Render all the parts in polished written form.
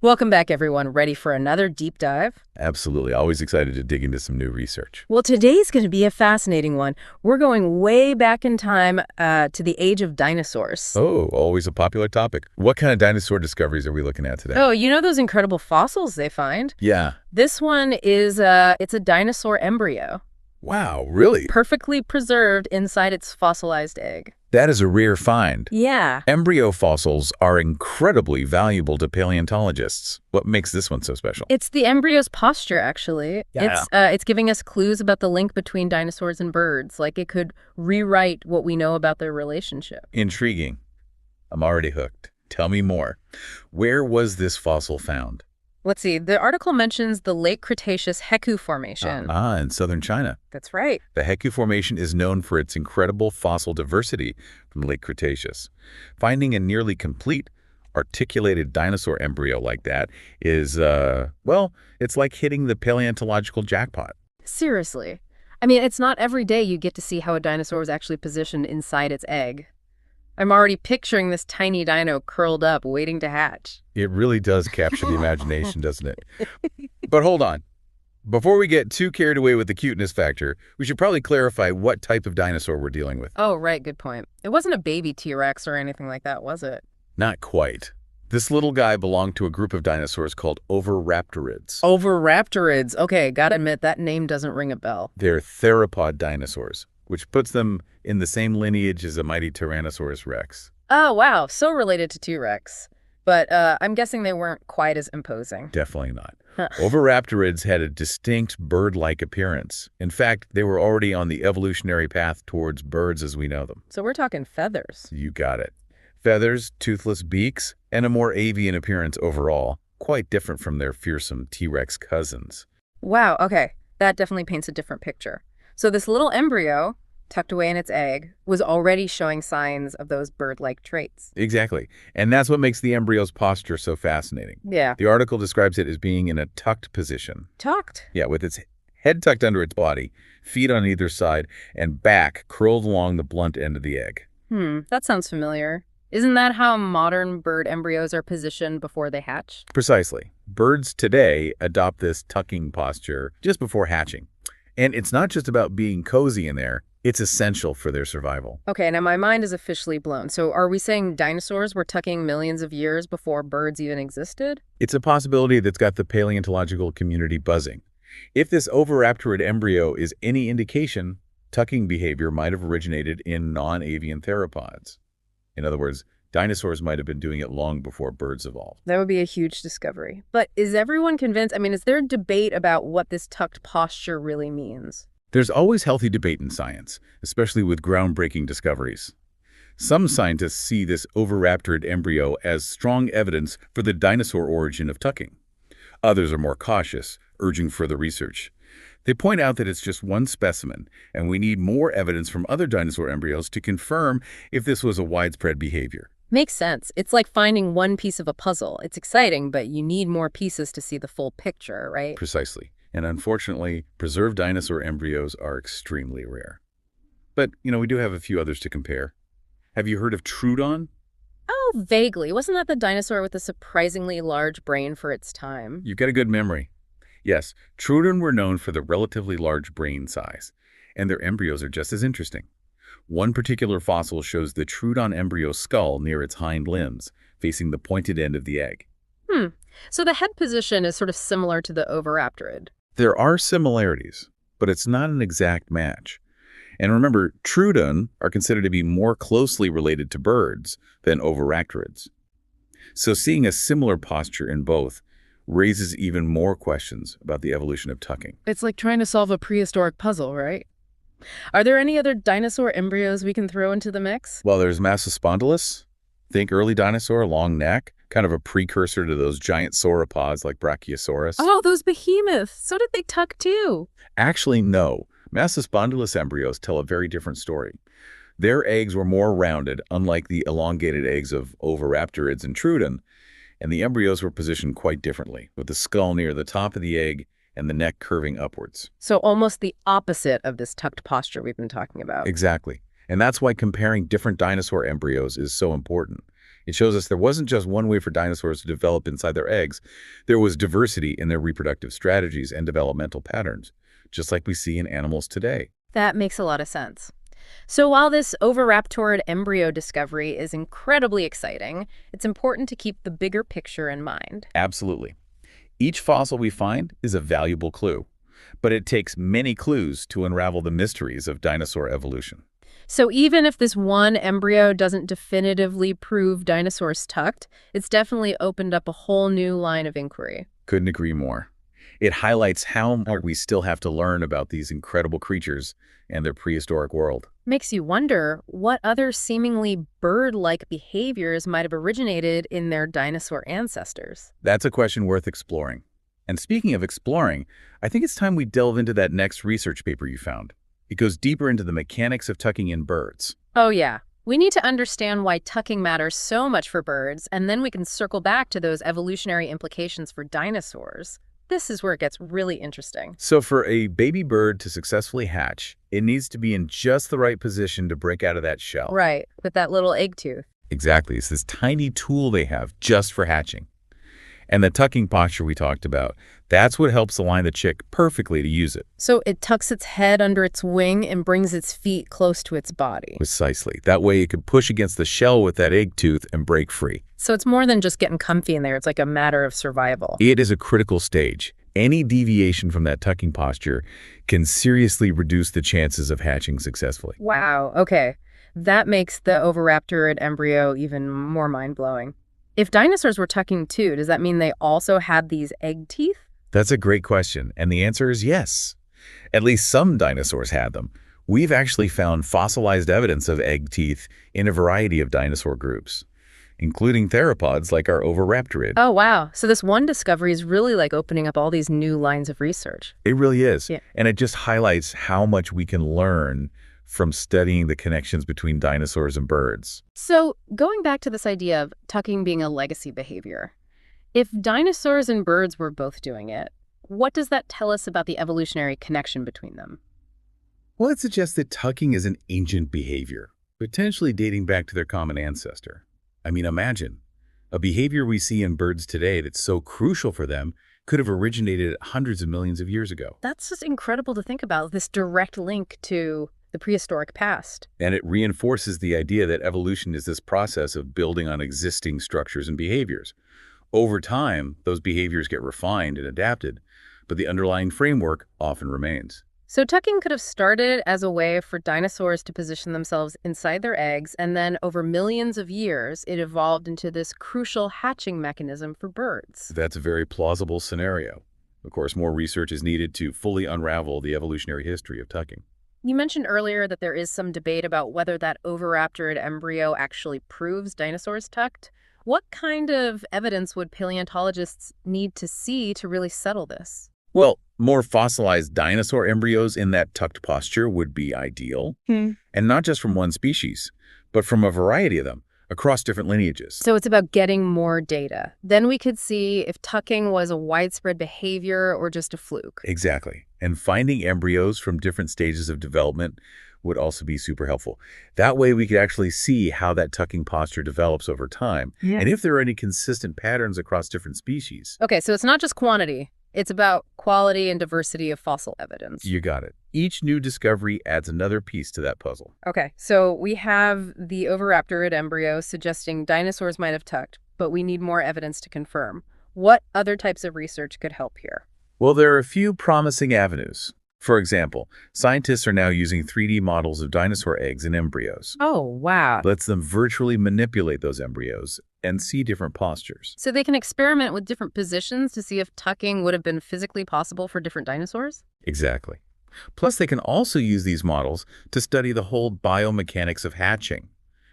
Welcome back, everyone. Ready for another deep dive? Absolutely. Always excited to dig into some new research. Well, today's going to be a fascinating one. We're going way back in time to the age of dinosaurs. Oh, always a popular topic. What kind of dinosaur discoveries are we looking at today? Oh, you know those incredible fossils they find? Yeah. This one is it's a dinosaur embryo, Wow, really? perfectly preserved inside its fossilized egg. That is a rare find. Yeah. Embryo fossils are incredibly valuable to paleontologists. What makes this one so special? It's the embryo's posture, actually. Yeah. It's giving us clues about the link between dinosaurs and birds. Like it could rewrite what we know about their relationship. Intriguing. I'm already hooked. Tell me more. Where was this fossil found? Let's see. The article mentions the Late Cretaceous Heku Formation. In southern China. That's right. The Heku Formation is known for its incredible fossil diversity from Late Cretaceous. Finding a nearly complete, articulated dinosaur embryo like that is, well, it's like hitting the paleontological jackpot. Seriously. I mean, it's not every day you get to see how a dinosaur was actually positioned inside its egg. I'm already picturing this tiny dino curled up, waiting to hatch. It really does capture the imagination, doesn't it? But hold on. Before we get too carried away with the cuteness factor, we should probably clarify what type of dinosaur we're dealing with. Oh, right. Good point. It wasn't a baby T-Rex or anything like that, was it? Not quite. This little guy belonged to a group of dinosaurs called Oviraptorids. Oviraptorids. Okay, gotta admit, that name doesn't ring a bell. They're theropod dinosaurs, which puts them in the same lineage as a mighty Tyrannosaurus rex. Oh, wow. So related to T-Rex. But I'm guessing they weren't quite as imposing. Definitely not. Huh. Oviraptorids had a distinct bird-like appearance. In fact, they were already on the evolutionary path towards birds as we know them. So we're talking feathers. You got it. Feathers, toothless beaks, and a more avian appearance overall, quite different from their fearsome T-Rex cousins. Wow, okay. That definitely paints a different picture. So this little embryo, tucked away in its egg, was already showing signs of those bird-like traits. Exactly. And that's what makes the embryo's posture so fascinating. Yeah. The article describes it as being in a tucked position. Tucked? Yeah, with its head tucked under its body, feet on either side, and back curled along the blunt end of the egg. That sounds familiar. Isn't that how modern bird embryos are positioned before they hatch? Precisely. Birds today adopt this tucking posture just before hatching. And it's not just about being cozy in there, it's essential for their survival. Okay, now my mind is officially blown. So are we saying dinosaurs were tucking millions of years before birds even existed? It's a possibility that's got the paleontological community buzzing. If this Oviraptorid embryo is any indication, tucking behavior might have originated in non-avian theropods. In other words, dinosaurs might have been doing it long before birds evolved. That would be a huge discovery. But is everyone convinced? I mean, is there a debate about what this tucked posture really means? There's always healthy debate in science, especially with groundbreaking discoveries. Some scientists see this Oviraptorid embryo as strong evidence for the dinosaur origin of tucking. Others are more cautious, urging further research. They point out that it's just one specimen, and we need more evidence from other dinosaur embryos to confirm if this was a widespread behavior. Makes sense. It's like finding one piece of a puzzle. It's exciting, but you need more pieces to see the full picture, right? Precisely. And unfortunately, preserved dinosaur embryos are extremely rare. But, we do have a few others to compare. Have you heard of Troodon? Oh, vaguely. Wasn't that the dinosaur with a surprisingly large brain for its time? You've got a good memory. Yes, Troodon were known for the relatively large brain size, and their embryos are just as interesting. One particular fossil shows the Troodon embryo skull near its hind limbs, facing the pointed end of the egg. So the head position is sort of similar to the Oviraptorid. There are similarities, but it's not an exact match. And remember, Troodon are considered to be more closely related to birds than Oviraptorids. So seeing a similar posture in both raises even more questions about the evolution of tucking. It's like trying to solve a prehistoric puzzle, right? Are there any other dinosaur embryos we can throw into the mix? Well, there's Massospondylus. Think early dinosaur, long neck, kind of a precursor to those giant sauropods like Brachiosaurus. Oh, those behemoths. So did they tuck too? Actually, no. Massospondylus embryos tell a very different story. Their eggs were more rounded, unlike the elongated eggs of Oviraptorids and Troodon, and the embryos were positioned quite differently, with the skull near the top of the egg and the neck curving upwards. So almost the opposite of this tucked posture we've been talking about. Exactly. And that's why comparing different dinosaur embryos is so important. It shows us there wasn't just one way for dinosaurs to develop inside their eggs. There was diversity in their reproductive strategies and developmental patterns, just like we see in animals today. That makes a lot of sense. So while this Oviraptorid embryo discovery is incredibly exciting, it's important to keep the bigger picture in mind. Absolutely. Each fossil we find is a valuable clue, but it takes many clues to unravel the mysteries of dinosaur evolution. So even if this one embryo doesn't definitively prove dinosaurs tucked, it's definitely opened up a whole new line of inquiry. Couldn't agree more. It highlights how much we still have to learn about these incredible creatures and their prehistoric world. Makes you wonder what other seemingly bird-like behaviors might have originated in their dinosaur ancestors. That's a question worth exploring. And speaking of exploring, I think it's time we delve into that next research paper you found. It goes deeper into the mechanics of tucking in birds. Oh yeah, we need to understand why tucking matters so much for birds, and then we can circle back to those evolutionary implications for dinosaurs. This is where it gets really interesting. So for a baby bird to successfully hatch, it needs to be in just the right position to break out of that shell. Right, with that little egg tooth. Exactly. It's this tiny tool they have just for hatching. And the tucking posture we talked about, that's what helps align the chick perfectly to use it. So it tucks its head under its wing and brings its feet close to its body. Precisely. That way it could push against the shell with that egg tooth and break free. So it's more than just getting comfy in there. It's like a matter of survival. It is a critical stage. Any deviation from that tucking posture can seriously reduce the chances of hatching successfully. Wow, okay. That makes the Oviraptorid embryo even more mind-blowing. If dinosaurs were tucking too, does that mean they also had these egg teeth? That's a great question, and the answer is yes. At least some dinosaurs had them. We've actually found fossilized evidence of egg teeth in a variety of dinosaur groups, including theropods like our Oviraptorid. Oh, wow. So this one discovery is really like opening up all these new lines of research. It really is. Yeah. And it just highlights how much we can learn from studying the connections between dinosaurs and birds. So going back to this idea of tucking being a legacy behavior, if dinosaurs and birds were both doing it, what does that tell us about the evolutionary connection between them? Well, it suggests that tucking is an ancient behavior, potentially dating back to their common ancestor. I mean, imagine, a behavior we see in birds today that's so crucial for them could have originated hundreds of millions of years ago. That's just incredible to think about, this direct link to the prehistoric past. And it reinforces the idea that evolution is this process of building on existing structures and behaviors. Over time, those behaviors get refined and adapted, but the underlying framework often remains. So tucking could have started as a way for dinosaurs to position themselves inside their eggs, and then over millions of years, it evolved into this crucial hatching mechanism for birds. That's a very plausible scenario. Of course, more research is needed to fully unravel the evolutionary history of tucking. You mentioned earlier that there is some debate about whether that Oviraptorid embryo actually proves dinosaurs tucked. What kind of evidence would paleontologists need to see to really settle this? Well, more fossilized dinosaur embryos in that tucked posture would be ideal. And not just from one species, but from a variety of them across different lineages. So it's about getting more data. Then we could see if tucking was a widespread behavior or just a fluke. Exactly. And finding embryos from different stages of development would also be super helpful. That way we could actually see how that tucking posture develops over time, and if there are any consistent patterns across different species. Okay, so it's not just quantity. It's about quality and diversity of fossil evidence. You got it. Each new discovery adds another piece to that puzzle. Okay, so we have the Oviraptorid embryo suggesting dinosaurs might have tucked, but we need more evidence to confirm. What other types of research could help here? Well, there are a few promising avenues. For example, scientists are now using 3D models of dinosaur eggs and embryos. Oh, wow. Lets them virtually manipulate those embryos and see different postures. So they can experiment with different positions to see if tucking would have been physically possible for different dinosaurs? Exactly. Plus, they can also use these models to study the whole biomechanics of hatching.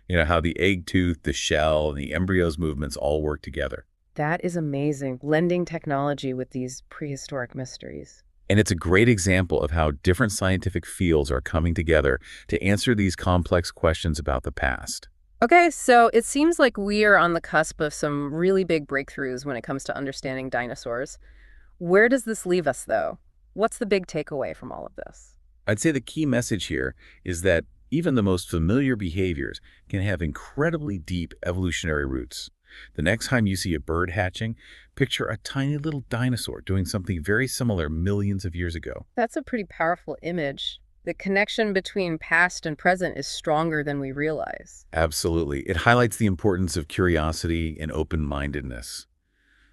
You know, how the egg tooth, the shell, and the embryo's movements all work together. That is amazing, blending technology with these prehistoric mysteries. And it's a great example of how different scientific fields are coming together to answer these complex questions about the past. Okay, so it seems like we are on the cusp of some really big breakthroughs when it comes to understanding dinosaurs. Where does this leave us, though? What's the big takeaway from all of this? I'd say the key message here is that Even the most familiar behaviors can have incredibly deep evolutionary roots. The next time you see a bird hatching, picture a tiny little dinosaur doing something very similar millions of years ago. That's a pretty powerful image. The connection between past and present is stronger than we realize. Absolutely. It highlights the importance of curiosity and open-mindedness.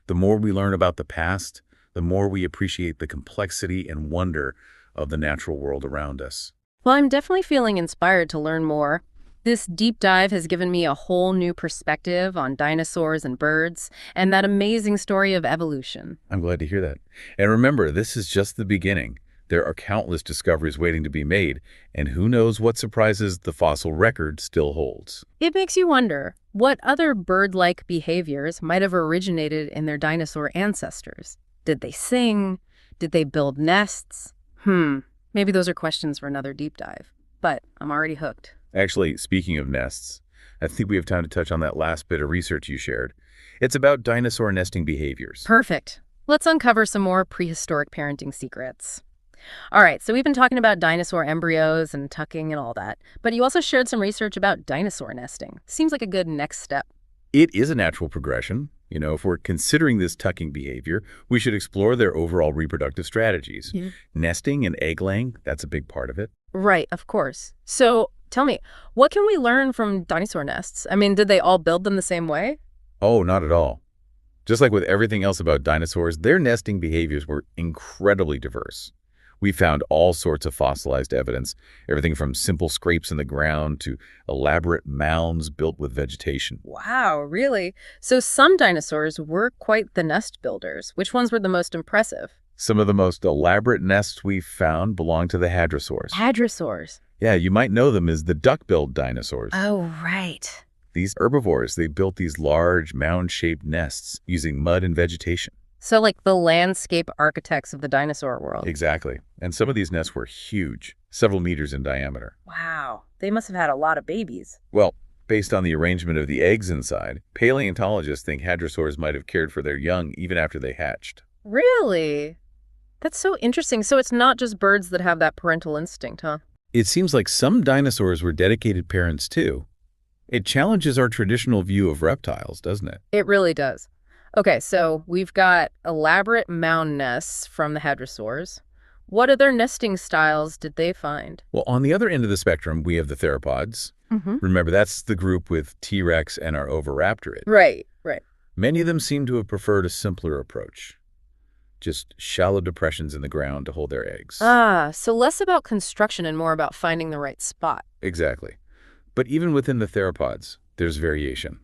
The more we learn about the past, the more we appreciate the complexity and wonder of the natural world around us. Well, I'm definitely feeling inspired to learn more. This deep dive has given me a whole new perspective on dinosaurs and birds and that amazing story of evolution. I'm glad to hear that. And remember, this is just the beginning. There are countless discoveries waiting to be made, and who knows what surprises the fossil record still holds. It makes you wonder what other bird-like behaviors might have originated in their dinosaur ancestors. Did they sing? Did they build nests? Maybe those are questions for another deep dive, but I'm already hooked. Actually, speaking of nests, I think we have time to touch on that last bit of research you shared. It's about dinosaur nesting behaviors. Perfect. Let's uncover some more prehistoric parenting secrets. All right, so we've been talking about dinosaur embryos and tucking and all that, but you also shared some research about dinosaur nesting. Seems like a good next step. It is a natural progression. If we're considering this tucking behavior, we should explore their overall reproductive strategies. Nesting and egg laying, that's a big part of it. Right, of course. So tell me, what can we learn from dinosaur nests? I mean, did they all build them the same way? Oh, not at all. Just like with everything else about dinosaurs, their nesting behaviors were incredibly diverse. We found all sorts of fossilized evidence, everything from simple scrapes in the ground to elaborate mounds built with vegetation. Wow, really? So some dinosaurs were quite the nest builders. Which ones were the most impressive? Some of the most elaborate nests we've found belong to the hadrosaurs. Hadrosaurs. Yeah, you might know them as the duck-billed dinosaurs. Oh, right. These herbivores, they built these large mound-shaped nests using mud and vegetation. So like the landscape architects of the dinosaur world. Exactly. And some of these nests were huge, several meters in diameter. Wow, they must have had a lot of babies. Well, based on the arrangement of the eggs inside, paleontologists think hadrosaurs might have cared for their young even after they hatched. Really? That's so interesting. So it's not just birds that have that parental instinct, huh? It seems like some dinosaurs were dedicated parents too. It challenges our traditional view of reptiles, doesn't it? It really does. Okay, so we've got elaborate mound nests from the hadrosaurs. What other nesting styles did they find? Well, on the other end of the spectrum, we have the theropods. Remember, that's the group with T-Rex and our Oviraptorid. Right. Many of them seem to have preferred a simpler approach. Just shallow depressions in the ground to hold their eggs. Ah, so less about construction and more about finding the right spot. Exactly. But even within the theropods, there's variation.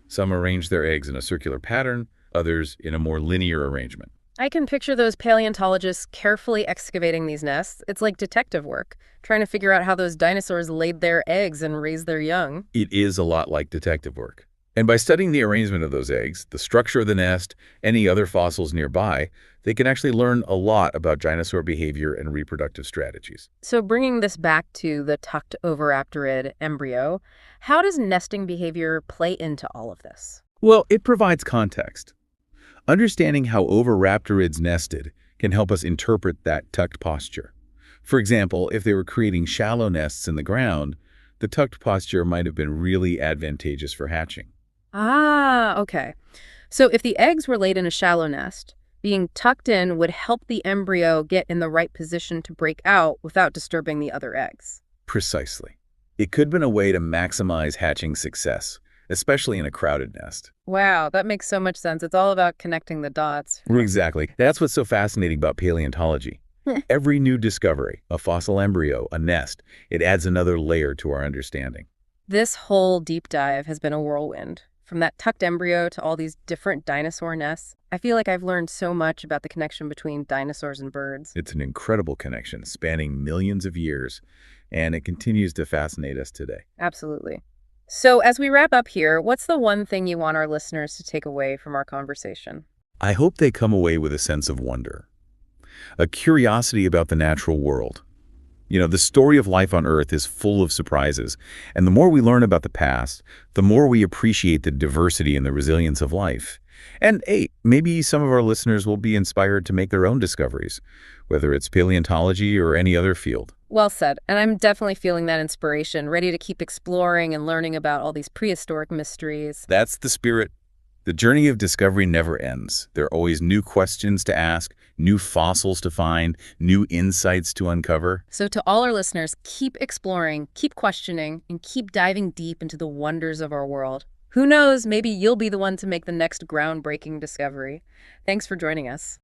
Some arrange their eggs in a circular pattern, others in a more linear arrangement. I can picture those paleontologists carefully excavating these nests. It's like detective work, trying to figure out how those dinosaurs laid their eggs and raised their young. It is a lot like detective work. And by studying the arrangement of those eggs, the structure of the nest, any other fossils nearby, they can actually learn a lot about dinosaur behavior and reproductive strategies. So bringing this back to the tucked Oviraptorid embryo, how does nesting behavior play into all of this? Well, it provides context. Understanding how Oviraptorids nested can help us interpret that tucked posture. For example, if they were creating shallow nests in the ground, the tucked posture might have been really advantageous for hatching. Ah, okay. So if the eggs were laid in a shallow nest, being tucked in would help the embryo get in the right position to break out without disturbing the other eggs. Precisely. It could have been a way to maximize hatching success, especially in a crowded nest. Wow, that makes so much sense. It's all about connecting the dots. Exactly. That's what's so fascinating about paleontology. Every new discovery, a fossil embryo, a nest, it adds another layer to our understanding. This whole deep dive has been a whirlwind. From that tucked embryo to all these different dinosaur nests, I feel like I've learned so much about the connection between dinosaurs and birds. It's an incredible connection spanning millions of years, and it continues to fascinate us today. Absolutely. So as we wrap up here, what's the one thing you want our listeners to take away from our conversation? I hope they come away with a sense of wonder, a curiosity about the natural world. The story of life on Earth is full of surprises, and the more we learn about the past, the more we appreciate the diversity and the resilience of life. And hey, maybe some of our listeners will be inspired to make their own discoveries, whether it's paleontology or any other field. Well said. And I'm definitely feeling that inspiration, ready to keep exploring and learning about all these prehistoric mysteries. That's the spirit. The journey of discovery never ends. There are always new questions to ask, new fossils to find, new insights to uncover. So, to all our listeners, keep exploring, keep questioning, and keep diving deep into the wonders of our world. Who knows, maybe you'll be the one to make the next groundbreaking discovery. Thanks for joining us.